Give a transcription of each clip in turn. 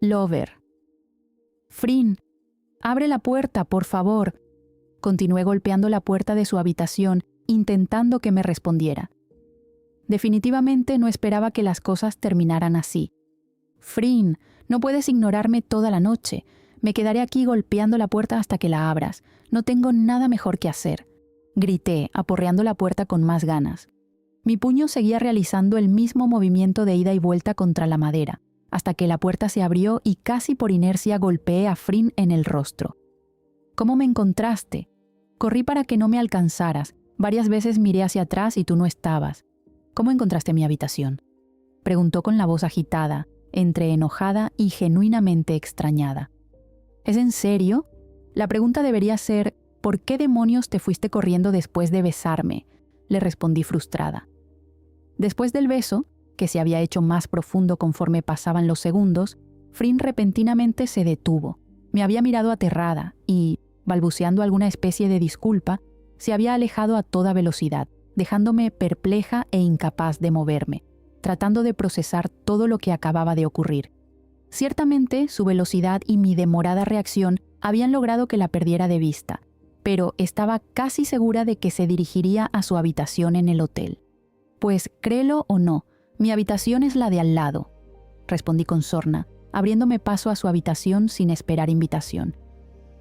Lover. Frin, abre la puerta, por favor. Continué golpeando la puerta de su habitación, intentando que me respondiera. Definitivamente no esperaba que las cosas terminaran así. Frin, no puedes ignorarme toda la noche. Me quedaré aquí golpeando la puerta hasta que la abras. No tengo nada mejor que hacer. Grité, aporreando la puerta con más ganas. Mi puño seguía realizando el mismo movimiento de ida y vuelta contra la madera, hasta que la puerta se abrió y casi por inercia golpeé a Frin en el rostro. ¿Cómo me encontraste? Corrí para que no me alcanzaras. Varias veces miré hacia atrás y tú no estabas. ¿Cómo encontraste mi habitación? Preguntó con la voz agitada, entre enojada y genuinamente extrañada. ¿Es en serio? La pregunta debería ser, ¿por qué demonios te fuiste corriendo después de besarme? Le respondí frustrada. Después del beso, que se había hecho más profundo conforme pasaban los segundos, Frin repentinamente se detuvo. Me había mirado aterrada y, balbuceando alguna especie de disculpa, se había alejado a toda velocidad, dejándome perpleja e incapaz de moverme, tratando de procesar todo lo que acababa de ocurrir. Ciertamente, su velocidad y mi demorada reacción habían logrado que la perdiera de vista, pero estaba casi segura de que se dirigiría a su habitación en el hotel. Pues, créelo o no, mi habitación es la de al lado, respondí con sorna, abriéndome paso a su habitación sin esperar invitación.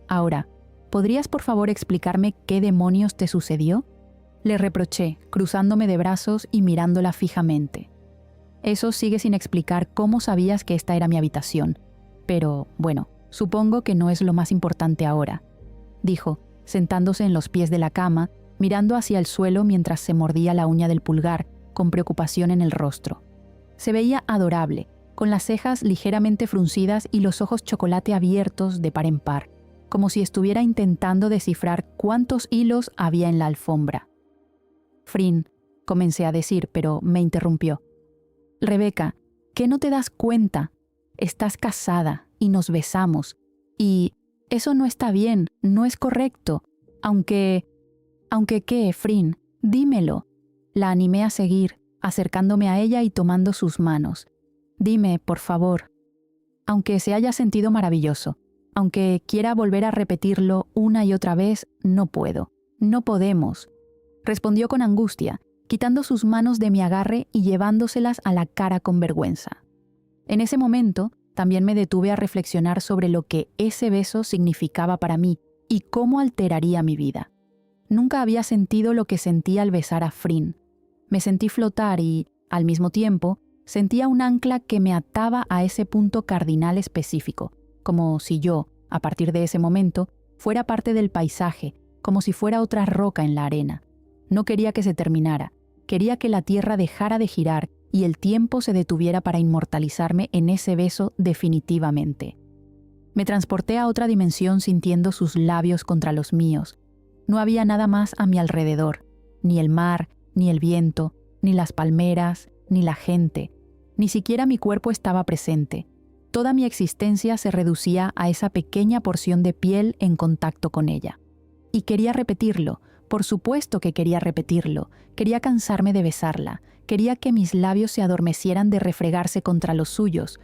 Ahora, ¿podrías por favor explicarme qué demonios te sucedió? Le reproché, cruzándome de brazos y mirándola fijamente. Eso sigue sin explicar cómo sabías que esta era mi habitación. Pero, bueno, supongo que no es lo más importante ahora, dijo, sentándose en los pies de la cama, mirando hacia el suelo mientras se mordía la uña del pulgar, con preocupación en el rostro. Se veía adorable, con las cejas ligeramente fruncidas y los ojos chocolate abiertos de par en par, como si estuviera intentando descifrar cuántos hilos había en la alfombra. Frin, comencé a decir, pero me interrumpió. Rebeca, ¿qué no te das cuenta? Estás casada y nos besamos. Y eso no está bien, no es correcto. Aunque ¿qué, Frin? Dímelo. La animé a seguir, acercándome a ella y tomando sus manos. Dime, por favor. Aunque se haya sentido maravilloso, aunque quiera volver a repetirlo una y otra vez, no puedo. No podemos. Respondió con angustia, quitando sus manos de mi agarre y llevándoselas a la cara con vergüenza. En ese momento, también me detuve a reflexionar sobre lo que ese beso significaba para mí y cómo alteraría mi vida. Nunca había sentido lo que sentía al besar a Frin. Me sentí flotar y, al mismo tiempo, sentía un ancla que me ataba a ese punto cardinal específico, como si yo, a partir de ese momento, fuera parte del paisaje, como si fuera otra roca en la arena. No quería que se terminara, quería que la tierra dejara de girar y el tiempo se detuviera para inmortalizarme en ese beso definitivamente. Me transporté a otra dimensión sintiendo sus labios contra los míos. No había nada más a mi alrededor, ni el mar, ni el viento, ni las palmeras, ni la gente. Ni siquiera mi cuerpo estaba presente. Toda mi existencia se reducía a esa pequeña porción de piel en contacto con ella. Y quería repetirlo. Por supuesto que quería repetirlo, quería cansarme de besarla, quería que mis labios se adormecieran de refregarse contra los suyos.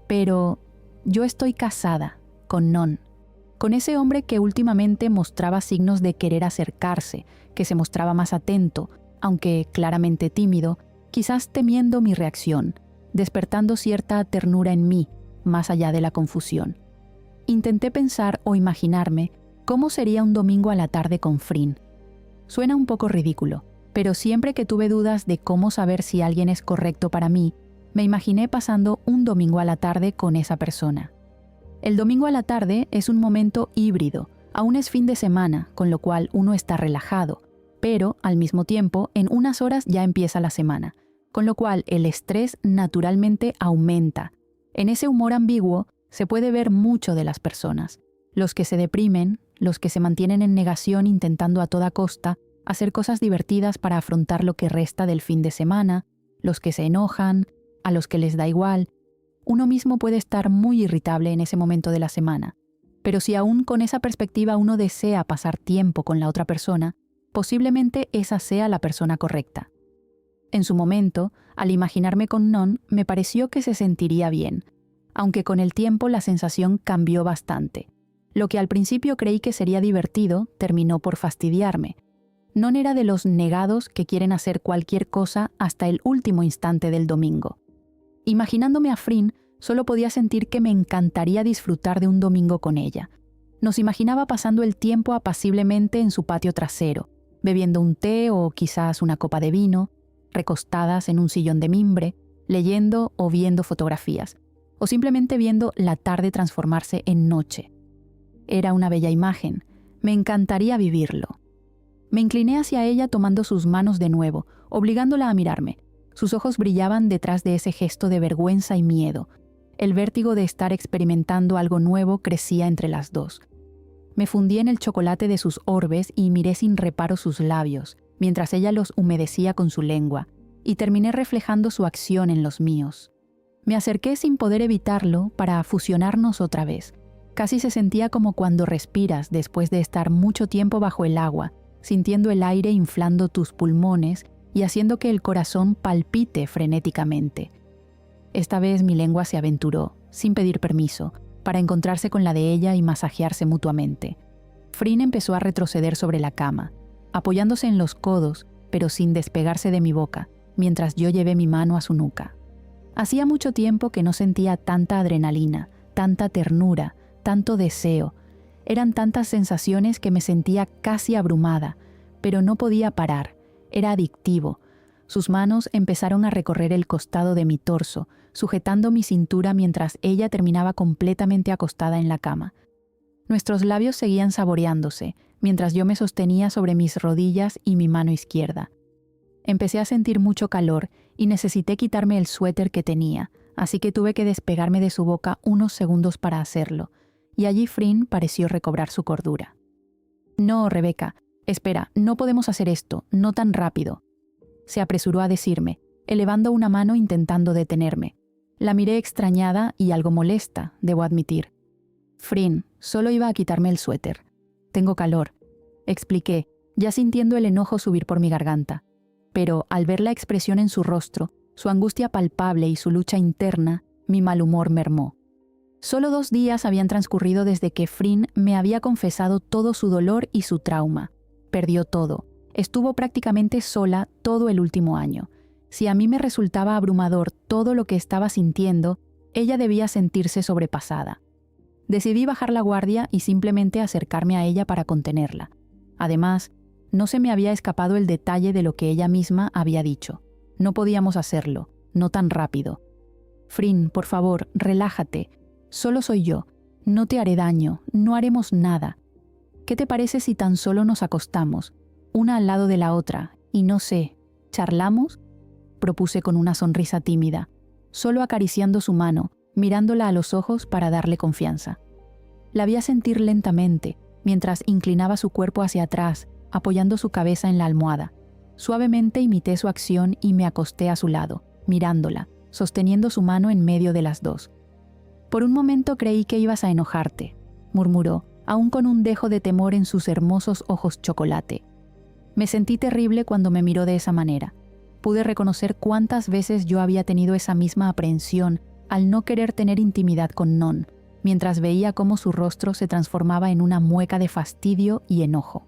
Pero yo estoy casada, con Non, con ese hombre que últimamente mostraba signos de querer acercarse, que se mostraba más atento, aunque claramente tímido, quizás temiendo mi reacción, despertando cierta ternura en mí, más allá de la confusión. Intenté pensar o imaginarme cómo sería un domingo a la tarde con Frin. Suena un poco ridículo, pero siempre que tuve dudas de cómo saber si alguien es correcto para mí, me imaginé pasando un domingo a la tarde con esa persona. El domingo a la tarde es un momento híbrido, aún es fin de semana, con lo cual uno está relajado, pero, al mismo tiempo, en unas horas ya empieza la semana, con lo cual el estrés naturalmente aumenta. En ese humor ambiguo se puede ver mucho de las personas. Los que se deprimen, los que se mantienen en negación intentando a toda costa hacer cosas divertidas para afrontar lo que resta del fin de semana, los que se enojan, a los que les da igual. Uno mismo puede estar muy irritable en ese momento de la semana, pero si aún con esa perspectiva uno desea pasar tiempo con la otra persona, posiblemente esa sea la persona correcta. En su momento, al imaginarme con Non, me pareció que se sentiría bien. aunque con el tiempo la sensación cambió bastante. Lo que al principio creí que sería divertido terminó por fastidiarme. Non era de los negados que quieren hacer cualquier cosa hasta el último instante del domingo. Imaginándome a Frin, solo podía sentir que me encantaría disfrutar de un domingo con ella. Nos imaginaba pasando el tiempo apaciblemente en su patio trasero, bebiendo un té o quizás una copa de vino, recostadas en un sillón de mimbre, leyendo o viendo fotografías, o simplemente viendo la tarde transformarse en noche. Era una bella imagen. Me encantaría vivirlo. Me incliné hacia ella tomando sus manos de nuevo, obligándola a mirarme. Sus ojos brillaban detrás de ese gesto de vergüenza y miedo. El vértigo de estar experimentando algo nuevo crecía entre las dos. Me fundí en el chocolate de sus orbes y miré sin reparo sus labios, mientras ella los humedecía con su lengua, y terminé reflejando su acción en los míos. Me acerqué sin poder evitarlo para fusionarnos otra vez. Casi se sentía como cuando respiras después de estar mucho tiempo bajo el agua, sintiendo el aire inflando tus pulmones y haciendo que el corazón palpite frenéticamente. Esta vez mi lengua se aventuró, sin pedir permiso, para encontrarse con la de ella y masajearse mutuamente. Frin empezó a retroceder sobre la cama, apoyándose en los codos, pero sin despegarse de mi boca, mientras yo llevé mi mano a su nuca. Hacía mucho tiempo que no sentía tanta adrenalina, tanta ternura, tanto deseo. Eran tantas sensaciones que me sentía casi abrumada, pero no podía parar. Era adictivo. Sus manos empezaron a recorrer el costado de mi torso, sujetando mi cintura mientras ella terminaba completamente acostada en la cama. Nuestros labios seguían saboreándose, mientras yo me sostenía sobre mis rodillas y mi mano izquierda. Empecé a sentir mucho calor y necesité quitarme el suéter que tenía, así que tuve que despegarme de su boca unos segundos para hacerlo, y allí Frin pareció recobrar su cordura. «No, Rebecca, espera, no podemos hacer esto, no tan rápido», se apresuró a decirme, elevando una mano intentando detenerme. La miré extrañada y algo molesta, debo admitir. «Frin, solo iba a quitarme el suéter. Tengo calor», expliqué, ya sintiendo el enojo subir por mi garganta. Pero al ver la expresión en su rostro, su angustia palpable y su lucha interna, mi mal humor mermó. Solo 2 días habían transcurrido desde que Frin me había confesado todo su dolor y su trauma. Perdió todo. Estuvo prácticamente sola todo el último año. Si a mí me resultaba abrumador todo lo que estaba sintiendo, ella debía sentirse sobrepasada. Decidí bajar la guardia y simplemente acercarme a ella para contenerla. Además, no se me había escapado el detalle de lo que ella misma había dicho. No podíamos hacerlo, no tan rápido. «Frin, por favor, relájate. Solo soy yo. No te haré daño, no haremos nada. ¿Qué te parece si tan solo nos acostamos, una al lado de la otra, y no sé, charlamos?», propuse con una sonrisa tímida, solo acariciando su mano, mirándola a los ojos para darle confianza. La vi sentir lentamente, mientras inclinaba su cuerpo hacia atrás, apoyando su cabeza en la almohada. Suavemente imité su acción y me acosté a su lado, mirándola, sosteniendo su mano en medio de las dos. «Por un momento creí que ibas a enojarte», murmuró, aún con un dejo de temor en sus hermosos ojos chocolate. Me sentí terrible cuando me miró de esa manera. Pude reconocer cuántas veces yo había tenido esa misma aprehensión al no querer tener intimidad con Non, mientras veía cómo su rostro se transformaba en una mueca de fastidio y enojo.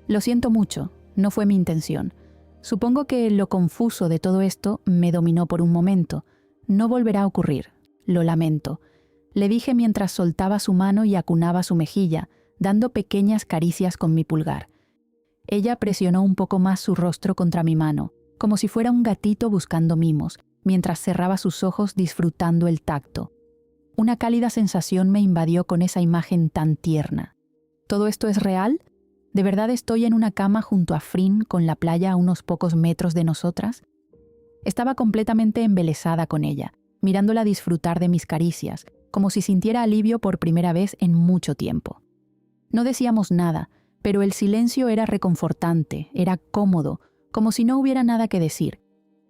«Lo siento mucho, no fue mi intención. Supongo que lo confuso de todo esto me dominó por un momento. No volverá a ocurrir. Lo lamento», le dije mientras soltaba su mano y acunaba su mejilla, dando pequeñas caricias con mi pulgar. Ella presionó un poco más su rostro contra mi mano, como si fuera un gatito buscando mimos, mientras cerraba sus ojos disfrutando el tacto. Una cálida sensación me invadió con esa imagen tan tierna. ¿Todo esto es real? ¿De verdad estoy en una cama junto a Frin con la playa a unos pocos metros de nosotras? Estaba completamente embelesada con ella, mirándola disfrutar de mis caricias, como si sintiera alivio por primera vez en mucho tiempo. No decíamos nada, pero el silencio era reconfortante, era cómodo, como si no hubiera nada que decir,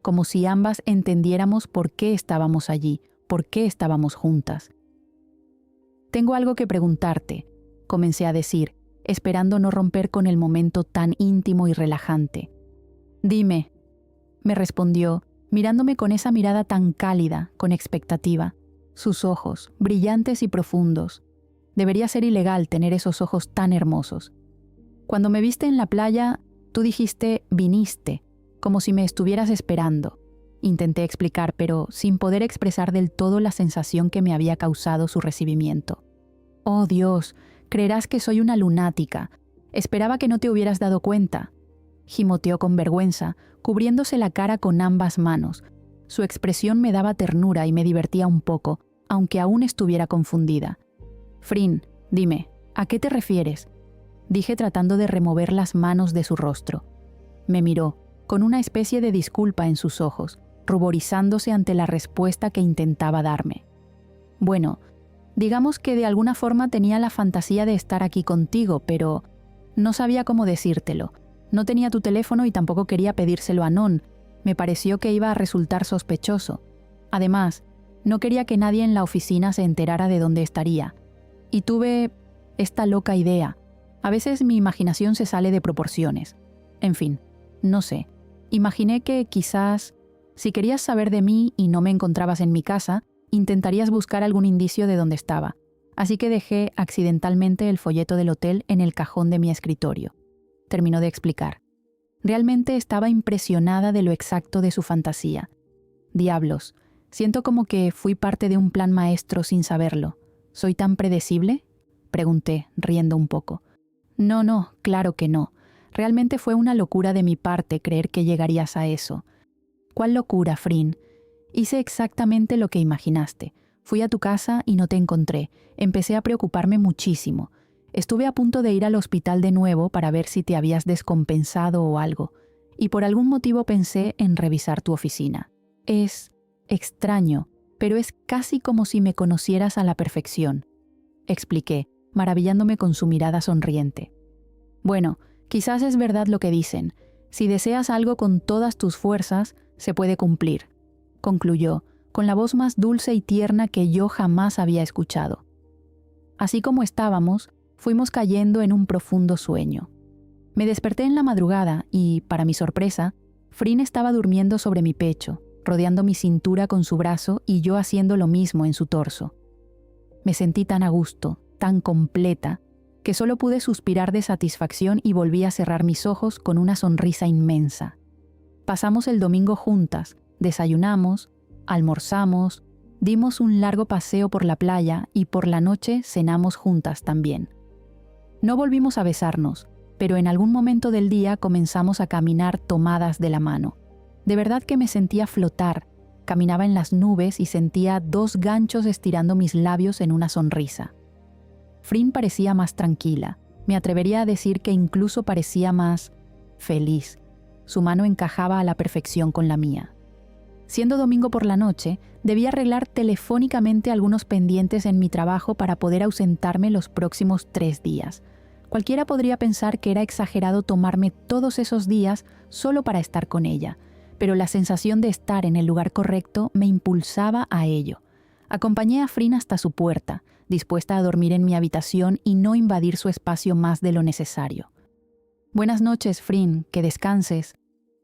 como si ambas entendiéramos por qué estábamos allí, por qué estábamos juntas. «Tengo algo que preguntarte», comencé a decir, esperando no romper con el momento tan íntimo y relajante. «Dime», me respondió, mirándome con esa mirada tan cálida, con expectativa. Sus ojos, brillantes y profundos. Debería ser ilegal tener esos ojos tan hermosos. Cuando me viste en la playa, tú dijiste viniste, como si me estuvieras esperando. Intenté explicar, pero sin poder expresar del todo la sensación que me había causado su recibimiento. Oh Dios, creerás que soy una lunática. Esperaba que no te hubieras dado cuenta. Gimoteó con vergüenza, cubriéndose la cara con ambas manos. Su expresión me daba ternura y me divertía un poco, aunque aún estuviera confundida. Frin, dime, ¿a qué te refieres? Dije tratando de remover las manos de su rostro. Me miró, con una especie de disculpa en sus ojos, ruborizándose ante la respuesta que intentaba darme. Bueno, digamos que de alguna forma tenía la fantasía de estar aquí contigo, pero no sabía cómo decírtelo. No tenía tu teléfono y tampoco quería pedírselo a Non. Me pareció que iba a resultar sospechoso. Además, no quería que nadie en la oficina se enterara de dónde estaría. Y tuve esta loca idea. A veces mi imaginación se sale de proporciones. En fin, no sé. Imaginé que quizás, si querías saber de mí y no me encontrabas en mi casa, intentarías buscar algún indicio de dónde estaba. Así que dejé accidentalmente el folleto del hotel en el cajón de mi escritorio. Terminó de explicar. Realmente estaba impresionada de lo exacto de su fantasía. Diablos, siento como que fui parte de un plan maestro sin saberlo. ¿Soy tan predecible?, pregunté, riendo un poco. No, claro que no. Realmente fue una locura de mi parte creer que llegarías a eso. ¿Cuál locura, Frin? Hice exactamente lo que imaginaste. Fui a tu casa y no te encontré. Empecé a preocuparme muchísimo. Estuve a punto de ir al hospital de nuevo para ver si te habías descompensado o algo. Y por algún motivo pensé en revisar tu oficina. Es extraño, pero es casi como si me conocieras a la perfección, expliqué, maravillándome con su mirada sonriente. Bueno, quizás es verdad lo que dicen. Si deseas algo con todas tus fuerzas, se puede cumplir, concluyó, con la voz más dulce y tierna que yo jamás había escuchado. Así como estábamos, fuimos cayendo en un profundo sueño. Me desperté en la madrugada y, para mi sorpresa, Frin estaba durmiendo sobre mi pecho, rodeando mi cintura con su brazo y yo haciendo lo mismo en su torso. Me sentí tan a gusto, tan completa, que solo pude suspirar de satisfacción y volví a cerrar mis ojos con una sonrisa inmensa. Pasamos el domingo juntas, desayunamos, almorzamos, dimos un largo paseo por la playa y por la noche cenamos juntas también. No volvimos a besarnos, pero en algún momento del día comenzamos a caminar tomadas de la mano. De verdad que me sentía flotar, caminaba en las nubes y sentía 2 ganchos estirando mis labios en una sonrisa. Frin parecía más tranquila, me atrevería a decir que incluso parecía más feliz. Su mano encajaba a la perfección con la mía. Siendo domingo por la noche, debía arreglar telefónicamente algunos pendientes en mi trabajo para poder ausentarme los próximos 3 días. Cualquiera podría pensar que era exagerado tomarme todos esos días solo para estar con ella, pero la sensación de estar en el lugar correcto me impulsaba a ello. Acompañé a Frin hasta su puerta, dispuesta a dormir en mi habitación y no invadir su espacio más de lo necesario. «Buenas noches, Frin, que descanses»,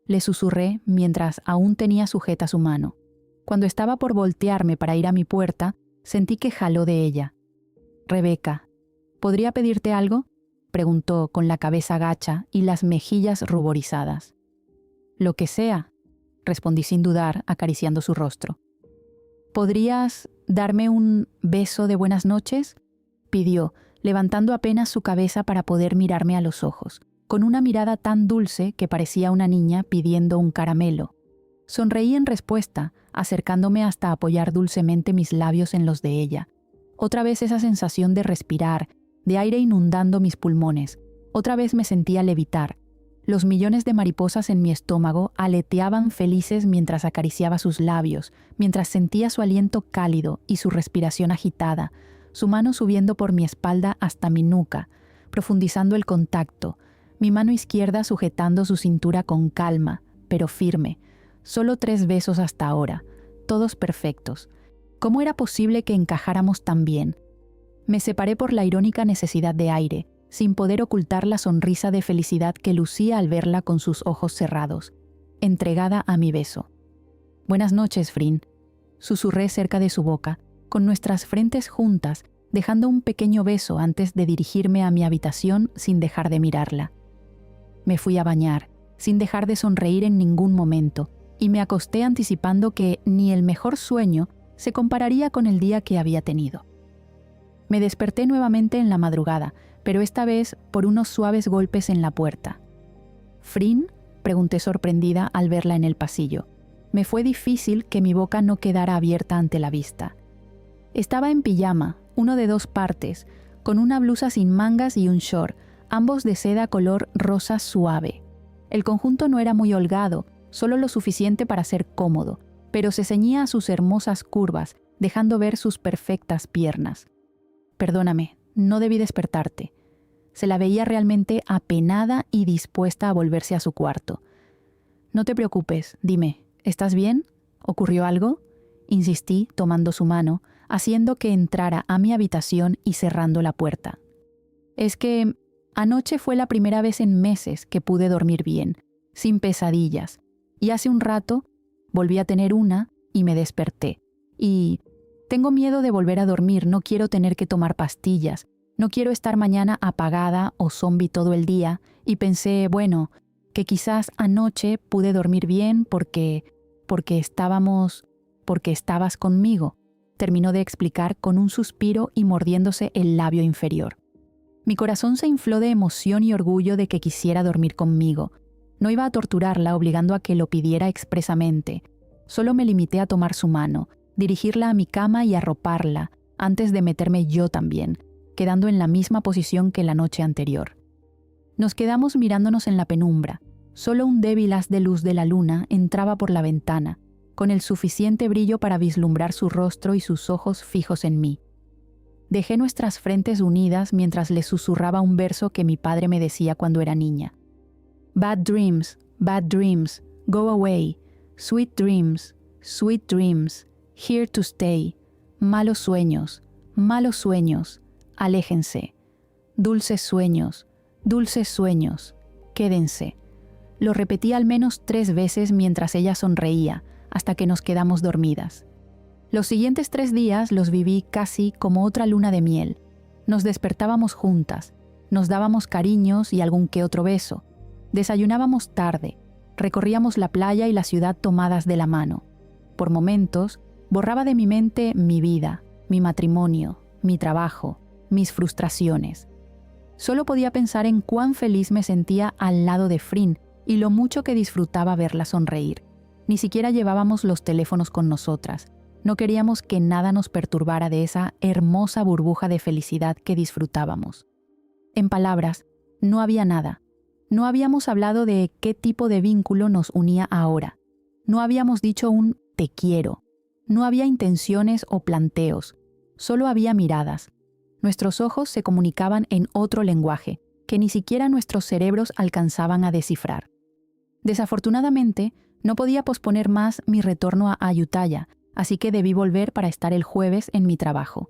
le susurré mientras aún tenía sujeta su mano. Cuando estaba por voltearme para ir a mi puerta, sentí que jaló de ella. «Rebeca, ¿podría pedirte algo?», preguntó con la cabeza gacha y las mejillas ruborizadas. «Lo que sea», respondí sin dudar, acariciando su rostro. «¿Podrías darme un beso de buenas noches?», pidió, levantando apenas su cabeza para poder mirarme a los ojos, con una mirada tan dulce que parecía una niña pidiendo un caramelo. Sonreí en respuesta, acercándome hasta apoyar dulcemente mis labios en los de ella. Otra vez esa sensación de respirar, de aire inundando mis pulmones. Otra vez me sentía levitar. Los millones de mariposas en mi estómago aleteaban felices mientras acariciaba sus labios, mientras sentía su aliento cálido y su respiración agitada, su mano subiendo por mi espalda hasta mi nuca, profundizando el contacto, mi mano izquierda sujetando su cintura con calma, pero firme. Solo 3 besos hasta ahora, todos perfectos. ¿Cómo era posible que encajáramos tan bien? Me separé por la irónica necesidad de aire, sin poder ocultar la sonrisa de felicidad que lucía al verla con sus ojos cerrados, entregada a mi beso. «Buenas noches, Frin», susurré cerca de su boca, con nuestras frentes juntas, dejando un pequeño beso antes de dirigirme a mi habitación sin dejar de mirarla. Me fui a bañar, sin dejar de sonreír en ningún momento, y me acosté anticipando que ni el mejor sueño se compararía con el día que había tenido. Me desperté nuevamente en la madrugada, pero esta vez por unos suaves golpes en la puerta. «¿Frin?», pregunté sorprendida al verla en el pasillo. Me fue difícil que mi boca no quedara abierta ante la vista. Estaba en pijama, uno de 2 partes, con una blusa sin mangas y un short, ambos de seda color rosa suave. El conjunto no era muy holgado, solo lo suficiente para ser cómodo, pero se ceñía a sus hermosas curvas, dejando ver sus perfectas piernas. «Perdóname, no debí despertarte». Se la veía realmente apenada y dispuesta a volverse a su cuarto. «No te preocupes, dime, ¿estás bien? ¿Ocurrió algo?», insistí, tomando su mano, haciendo que entrara a mi habitación y cerrando la puerta. «Es que anoche fue la primera vez en meses que pude dormir bien, sin pesadillas, y hace un rato volví a tener una y me desperté. Y tengo miedo de volver a dormir, no quiero tener que tomar pastillas, no quiero estar mañana apagada o zombie todo el día, y pensé, bueno, que quizás anoche pude dormir bien porque estabas conmigo», terminó de explicar con un suspiro y mordiéndose el labio inferior. Mi corazón se infló de emoción y orgullo de que quisiera dormir conmigo. No iba a torturarla obligando a que lo pidiera expresamente. Solo me limité a tomar su mano, dirigirla a mi cama y arroparla, antes de meterme yo también, quedando en la misma posición que la noche anterior. Nos quedamos mirándonos en la penumbra. Solo un débil haz de luz de la luna entraba por la ventana, con el suficiente brillo para vislumbrar su rostro y sus ojos fijos en mí. Dejé nuestras frentes unidas mientras le susurraba un verso que mi padre me decía cuando era niña. bad dreams, go away. Sweet dreams, here to stay. Malos sueños, aléjense. Dulces sueños, quédense». Lo repetí al menos 3 veces mientras ella sonreía, hasta que nos quedamos dormidas. Los siguientes 3 días los viví casi como otra luna de miel. Nos despertábamos juntas, nos dábamos cariños y algún que otro beso. Desayunábamos tarde, recorríamos la playa y la ciudad tomadas de la mano. Por momentos, borraba de mi mente mi vida, mi matrimonio, mi trabajo, mis frustraciones. Solo podía pensar en cuán feliz me sentía al lado de Frin y lo mucho que disfrutaba verla sonreír. Ni siquiera llevábamos los teléfonos con nosotras. No queríamos que nada nos perturbara de esa hermosa burbuja de felicidad que disfrutábamos. En palabras, no había nada. No habíamos hablado de qué tipo de vínculo nos unía ahora. No habíamos dicho un «te quiero». No había intenciones o planteos. Solo había miradas. Nuestros ojos se comunicaban en otro lenguaje, que ni siquiera nuestros cerebros alcanzaban a descifrar. Desafortunadamente, no podía posponer más mi retorno a Ayutthaya, así que debí volver para estar el jueves en mi trabajo.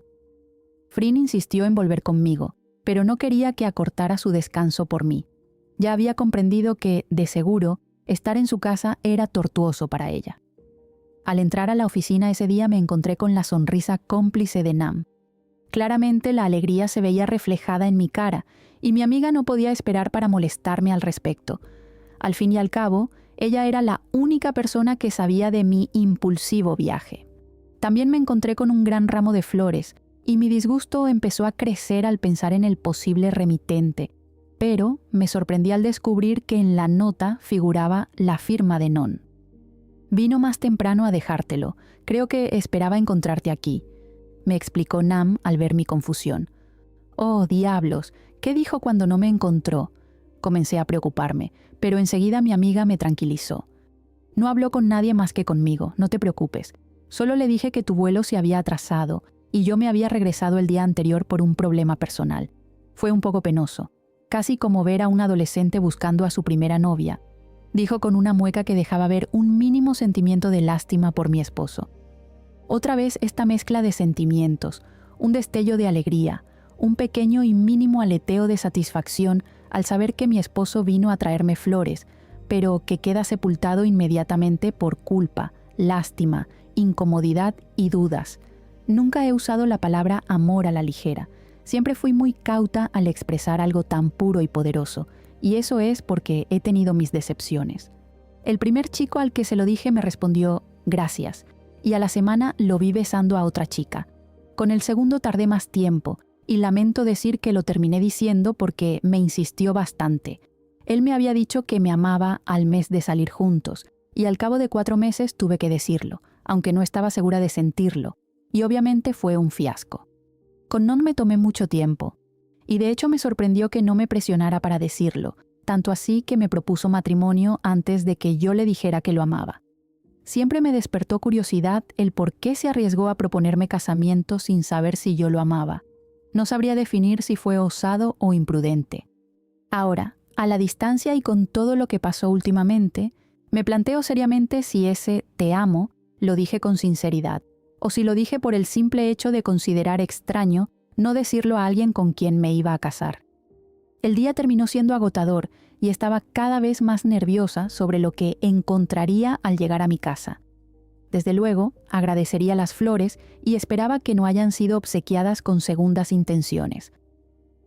Frin insistió en volver conmigo, pero no quería que acortara su descanso por mí. Ya había comprendido que, de seguro, estar en su casa era tortuoso para ella. Al entrar a la oficina ese día me encontré con la sonrisa cómplice de Nam. Claramente la alegría se veía reflejada en mi cara, y mi amiga no podía esperar para molestarme al respecto. Al fin y al cabo, ella era la única persona que sabía de mi impulsivo viaje. También me encontré con un gran ramo de flores, y mi disgusto empezó a crecer al pensar en el posible remitente, pero me sorprendí al descubrir que en la nota figuraba la firma de Non. «Vino más temprano a dejártelo. Creo que esperaba encontrarte aquí», me explicó Nam al ver mi confusión. «Oh, diablos, ¿qué dijo cuando no me encontró?», comencé a preocuparme, pero enseguida mi amiga me tranquilizó. «No habló con nadie más que conmigo, no te preocupes. Solo le dije que tu vuelo se había atrasado y yo me había regresado el día anterior por un problema personal. Fue un poco penoso, casi como ver a un adolescente buscando a su primera novia», dijo con una mueca que dejaba ver un mínimo sentimiento de lástima por mi esposo. Otra vez esta mezcla de sentimientos, un destello de alegría, un pequeño y mínimo aleteo de satisfacción al saber que mi esposo vino a traerme flores, pero que queda sepultado inmediatamente por culpa, lástima, incomodidad y dudas. Nunca he usado la palabra amor a la ligera. Siempre fui muy cauta al expresar algo tan puro y poderoso, y eso es porque he tenido mis decepciones. El primer chico al que se lo dije me respondió «gracias», y a la semana lo vi besando a otra chica. Con el segundo tardé más tiempo, y lamento decir que lo terminé diciendo porque me insistió bastante. Él me había dicho que me amaba al mes de salir juntos, y al cabo de 4 meses tuve que decirlo, aunque no estaba segura de sentirlo, y obviamente fue un fiasco. Con Non me tomé mucho tiempo, y de hecho me sorprendió que no me presionara para decirlo, tanto así que me propuso matrimonio antes de que yo le dijera que lo amaba. Siempre me despertó curiosidad el por qué se arriesgó a proponerme casamiento sin saber si yo lo amaba. No sabría definir si fue osado o imprudente. Ahora, a la distancia y con todo lo que pasó últimamente, me planteo seriamente si ese «te amo» lo dije con sinceridad, o si lo dije por el simple hecho de considerar extraño no decirlo a alguien con quien me iba a casar. El día terminó siendo agotador y estaba cada vez más nerviosa sobre lo que encontraría al llegar a mi casa. Desde luego, agradecería las flores y esperaba que no hayan sido obsequiadas con segundas intenciones.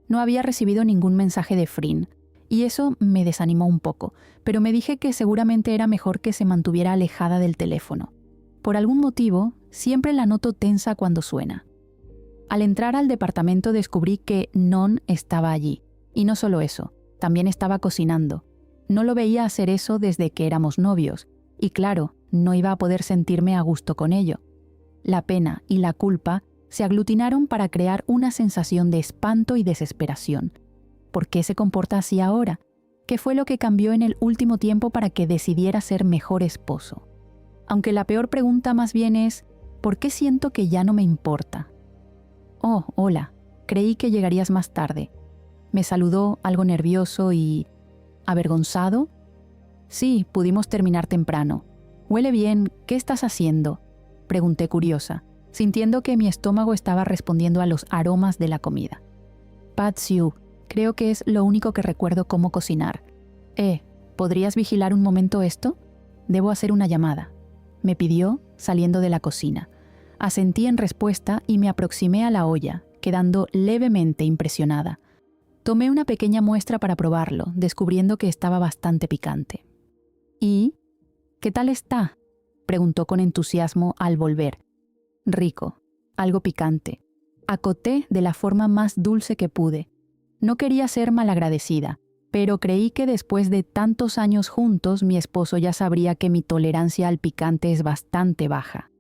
No había recibido ningún mensaje de Frin, y eso me desanimó un poco, pero me dije que seguramente era mejor que se mantuviera alejada del teléfono. Por algún motivo, siempre la noto tensa cuando suena. Al entrar al departamento descubrí que Non estaba allí, y no solo eso, también estaba cocinando. No lo veía hacer eso desde que éramos novios, y claro, no iba a poder sentirme a gusto con ello. La pena y la culpa se aglutinaron para crear una sensación de espanto y desesperación. ¿Por qué se comporta así ahora? ¿Qué fue lo que cambió en el último tiempo para que decidiera ser mejor esposo? Aunque la peor pregunta más bien es, ¿por qué siento que ya no me importa? «Oh, hola, creí que llegarías más tarde». Me saludó algo nervioso y... ¿avergonzado? «Sí, pudimos terminar temprano. Huele bien, ¿qué estás haciendo?», pregunté curiosa, sintiendo que mi estómago estaba respondiendo a los aromas de la comida. «Pad siu, creo que es lo único que recuerdo cómo cocinar. ¿Podrías vigilar un momento esto? Debo hacer una llamada», me pidió, saliendo de la cocina. Asentí en respuesta y me aproximé a la olla, quedando levemente impresionada. Tomé una pequeña muestra para probarlo, descubriendo que estaba bastante picante. «¿Y? ¿Qué tal está?», preguntó con entusiasmo al volver. «Rico, algo picante», acoté de la forma más dulce que pude. No quería ser malagradecida, pero creí que después de tantos años juntos mi esposo ya sabría que mi tolerancia al picante es bastante baja.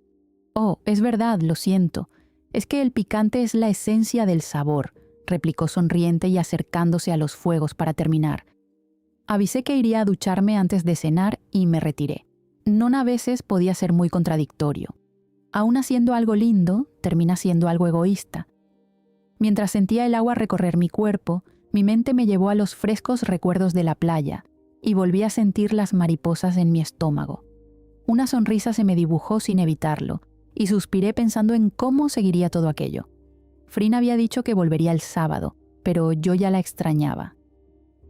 «Oh, es verdad, lo siento. Es que el picante es la esencia del sabor», replicó sonriente y acercándose a los fuegos para terminar. Avisé que iría a ducharme antes de cenar y me retiré. Non a veces podía ser muy contradictorio. Aún haciendo algo lindo, termina siendo algo egoísta. Mientras sentía el agua recorrer mi cuerpo, mi mente me llevó a los frescos recuerdos de la playa y volví a sentir las mariposas en mi estómago. Una sonrisa se me dibujó sin evitarlo, y suspiré pensando en cómo seguiría todo aquello. Frin había dicho que volvería el sábado, pero yo ya la extrañaba.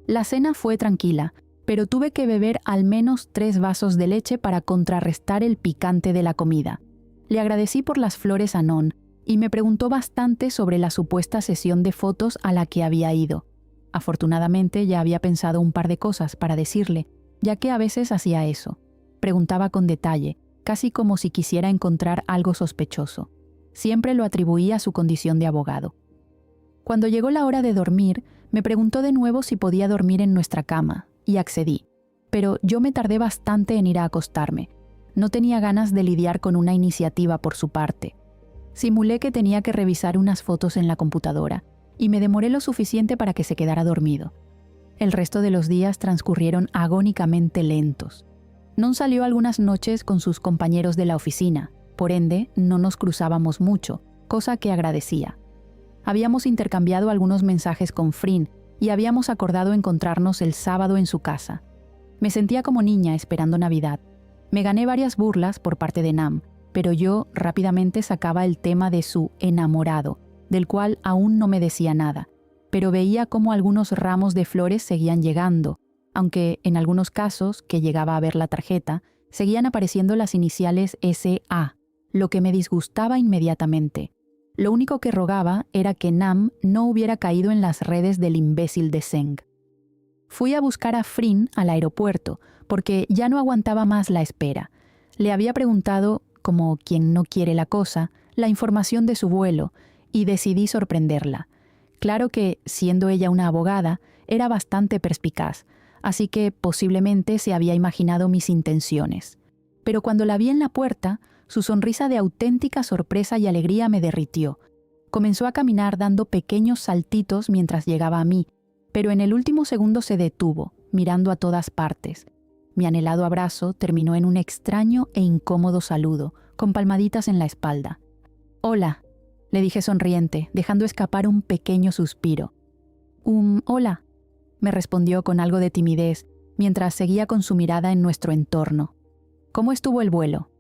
La cena fue tranquila, pero tuve que beber al menos 3 vasos de leche para contrarrestar el picante de la comida. Le agradecí por las flores a Non, y me preguntó bastante sobre la supuesta sesión de fotos a la que había ido. Afortunadamente ya había pensado un par de cosas para decirle, ya que a veces hacía eso. Preguntaba con detalle, casi como si quisiera encontrar algo sospechoso. Siempre lo atribuía a su condición de abogado. Cuando llegó la hora de dormir, me preguntó de nuevo si podía dormir en nuestra cama, y accedí. Pero yo me tardé bastante en ir a acostarme. No tenía ganas de lidiar con una iniciativa por su parte. Simulé que tenía que revisar unas fotos en la computadora, y me demoré lo suficiente para que se quedara dormido. El resto de los días transcurrieron agónicamente lentos. Non salió algunas noches con sus compañeros de la oficina, por ende no nos cruzábamos mucho, cosa que agradecía. Habíamos intercambiado algunos mensajes con Frin y habíamos acordado encontrarnos el sábado en su casa. Me sentía como niña esperando Navidad. Me gané varias burlas por parte de Nam, pero yo rápidamente sacaba el tema de su enamorado, del cual aún no me decía nada, pero veía cómo algunos ramos de flores seguían llegando, aunque en algunos casos, que llegaba a ver la tarjeta, seguían apareciendo las iniciales SA, lo que me disgustaba inmediatamente. Lo único que rogaba era que Nam no hubiera caído en las redes del imbécil de Zeng. Fui a buscar a Frin al aeropuerto, porque ya no aguantaba más la espera. Le había preguntado, como quien no quiere la cosa, la información de su vuelo, y decidí sorprenderla. Claro que, siendo ella una abogada, era bastante perspicaz, así que posiblemente se había imaginado mis intenciones. Pero cuando la vi en la puerta, su sonrisa de auténtica sorpresa y alegría me derritió. Comenzó a caminar dando pequeños saltitos mientras llegaba a mí, pero en el último segundo se detuvo, mirando a todas partes. Mi anhelado abrazo terminó en un extraño e incómodo saludo, con palmaditas en la espalda. «Hola», le dije sonriente, dejando escapar un pequeño suspiro. Hola», me respondió con algo de timidez, mientras seguía con su mirada en nuestro entorno. «¿Cómo estuvo el vuelo?»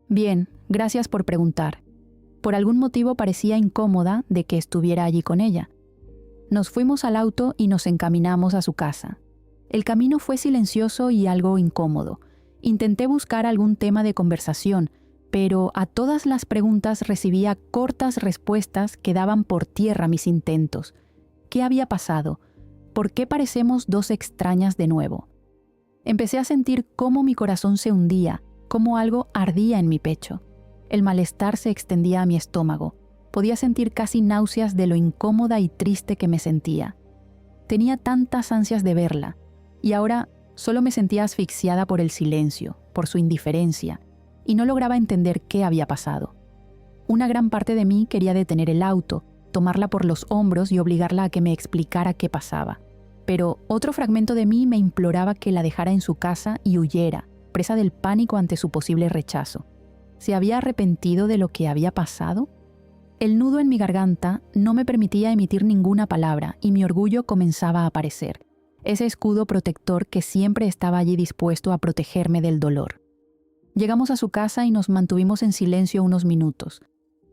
«Bien, gracias por preguntar». Por algún motivo parecía incómoda de que estuviera allí con ella. Nos fuimos al auto y nos encaminamos a su casa. El camino fue silencioso y algo incómodo. Intenté buscar algún tema de conversación, pero a todas las preguntas recibía cortas respuestas que daban por tierra mis intentos. ¿Qué había pasado? ¿Por qué parecemos dos extrañas de nuevo? Empecé a sentir cómo mi corazón se hundía, cómo algo ardía en mi pecho. El malestar se extendía a mi estómago. Podía sentir casi náuseas de lo incómoda y triste que me sentía. Tenía tantas ansias de verla, y ahora solo me sentía asfixiada por el silencio, por su indiferencia, y no lograba entender qué había pasado. Una gran parte de mí quería detener el auto, tomarla por los hombros y obligarla a que me explicara qué pasaba. Pero otro fragmento de mí me imploraba que la dejara en su casa y huyera, presa del pánico ante su posible rechazo. ¿Se había arrepentido de lo que había pasado? El nudo en mi garganta no me permitía emitir ninguna palabra y mi orgullo comenzaba a aparecer, ese escudo protector que siempre estaba allí dispuesto a protegerme del dolor. Llegamos a su casa y nos mantuvimos en silencio unos minutos.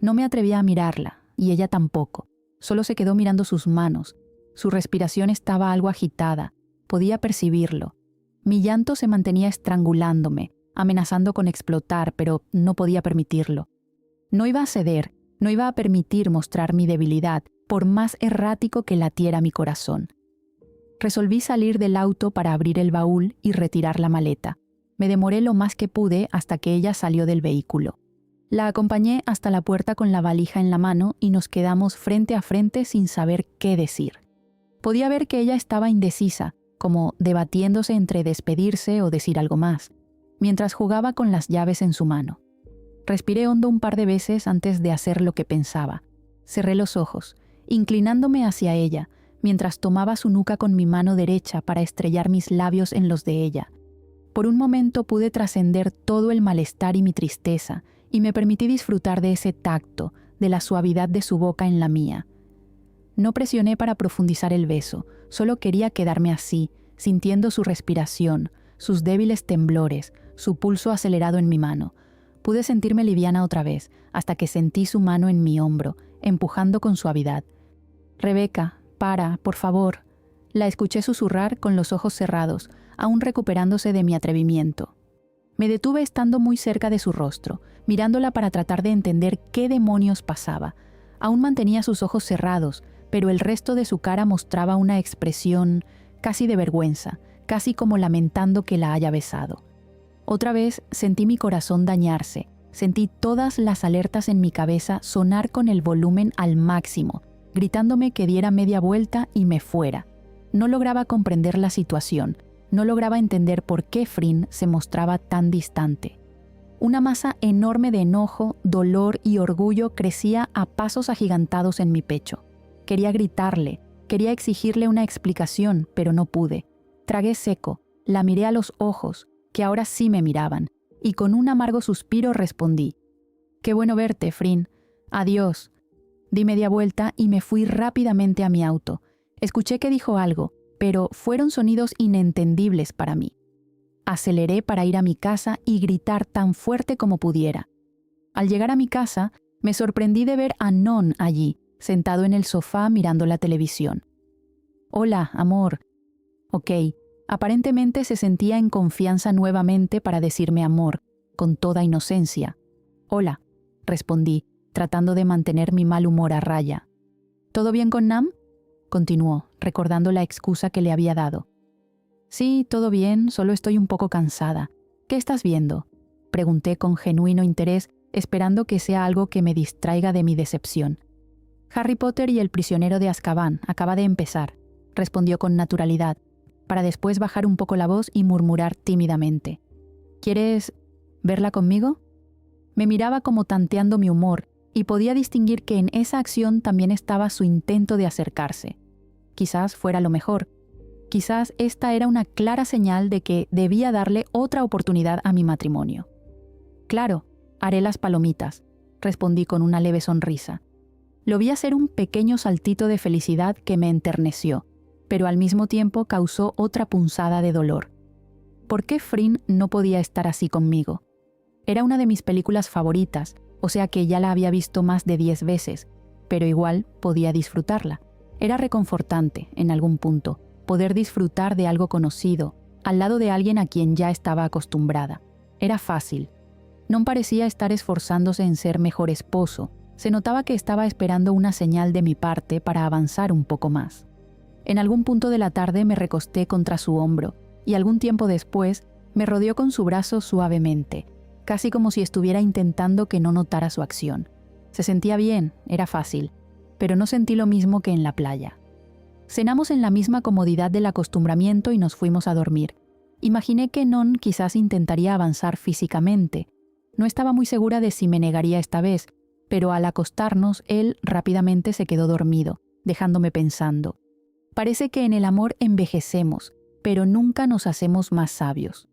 No me atrevía a mirarla, y ella tampoco. Solo se quedó mirando sus manos. Su respiración estaba algo agitada, podía percibirlo. Mi llanto se mantenía estrangulándome, amenazando con explotar, pero no podía permitirlo. No iba a ceder, no iba a permitir mostrar mi debilidad, por más errático que latiera mi corazón. Resolví salir del auto para abrir el baúl y retirar la maleta. Me demoré lo más que pude hasta que ella salió del vehículo. La acompañé hasta la puerta con la valija en la mano y nos quedamos frente a frente sin saber qué decir. Podía ver que ella estaba indecisa, como debatiéndose entre despedirse o decir algo más, mientras jugaba con las llaves en su mano. Respiré hondo un par de veces antes de hacer lo que pensaba. Cerré los ojos, inclinándome hacia ella, mientras tomaba su nuca con mi mano derecha para estrellar mis labios en los de ella. Por un momento pude trascender todo el malestar y mi tristeza, y me permití disfrutar de ese tacto, de la suavidad de su boca en la mía. No presioné para profundizar el beso, solo quería quedarme así, sintiendo su respiración, sus débiles temblores, su pulso acelerado en mi mano. Pude sentirme liviana otra vez, hasta que sentí su mano en mi hombro, empujando con suavidad. «Rebeca, para, por favor». La escuché susurrar con los ojos cerrados, aún recuperándose de mi atrevimiento. Me detuve estando muy cerca de su rostro, mirándola para tratar de entender qué demonios pasaba. Aún mantenía sus ojos cerrados, pero el resto de su cara mostraba una expresión casi de vergüenza, casi como lamentando que la haya besado. Otra vez sentí mi corazón dañarse, sentí todas las alertas en mi cabeza sonar con el volumen al máximo, gritándome que diera media vuelta y me fuera. No lograba comprender la situación, no lograba entender por qué Frin se mostraba tan distante. Una masa enorme de enojo, dolor y orgullo crecía a pasos agigantados en mi pecho. Quería gritarle, quería exigirle una explicación, pero no pude. Tragué seco, la miré a los ojos, que ahora sí me miraban, y con un amargo suspiro respondí: «Qué bueno verte, Frin. Adiós». Di media vuelta y me fui rápidamente a mi auto. Escuché que dijo algo, pero fueron sonidos inentendibles para mí. Aceleré para ir a mi casa y gritar tan fuerte como pudiera. Al llegar a mi casa, me sorprendí de ver a Non allí, sentado en el sofá mirando la televisión. «Hola, amor». Ok, aparentemente se sentía en confianza nuevamente para decirme amor, con toda inocencia. «Hola». respondí, tratando de mantener mi mal humor a raya. ¿Todo bien con Nam?, continuó, recordando la excusa que le había dado. Sí, todo bien, solo estoy un poco cansada. ¿Qué estás viendo?, pregunté con genuino interés, esperando que sea algo que me distraiga de mi decepción. Harry Potter y el prisionero de Azkaban acaba de empezar, respondió con naturalidad, para después bajar un poco la voz y murmurar tímidamente. ¿Quieres verla conmigo? Me miraba como tanteando mi humor, y podía distinguir que en esa acción también estaba su intento de acercarse. Quizás fuera lo mejor. Quizás esta era una clara señal de que debía darle otra oportunidad a mi matrimonio. Claro, haré las palomitas, respondí con una leve sonrisa. Lo vi hacer un pequeño saltito de felicidad que me enterneció, pero al mismo tiempo causó otra punzada de dolor. ¿Por qué Flynn no podía estar así conmigo? Era una de mis películas favoritas, o sea que ya la había visto más de 10 veces, pero igual podía disfrutarla. Era reconfortante, en algún punto, poder disfrutar de algo conocido, al lado de alguien a quien ya estaba acostumbrada. Era fácil. No parecía estar esforzándose en ser mejor esposo. Se notaba que estaba esperando una señal de mi parte para avanzar un poco más. En algún punto de la tarde me recosté contra su hombro, y algún tiempo después me rodeó con su brazo suavemente, casi como si estuviera intentando que no notara su acción. Se sentía bien, era fácil, pero no sentí lo mismo que en la playa. Cenamos en la misma comodidad del acostumbramiento y nos fuimos a dormir. Imaginé que Non quizás intentaría avanzar físicamente. No estaba muy segura de si me negaría esta vez, pero al acostarnos él rápidamente se quedó dormido, dejándome pensando. Parece que en el amor envejecemos, pero nunca nos hacemos más sabios.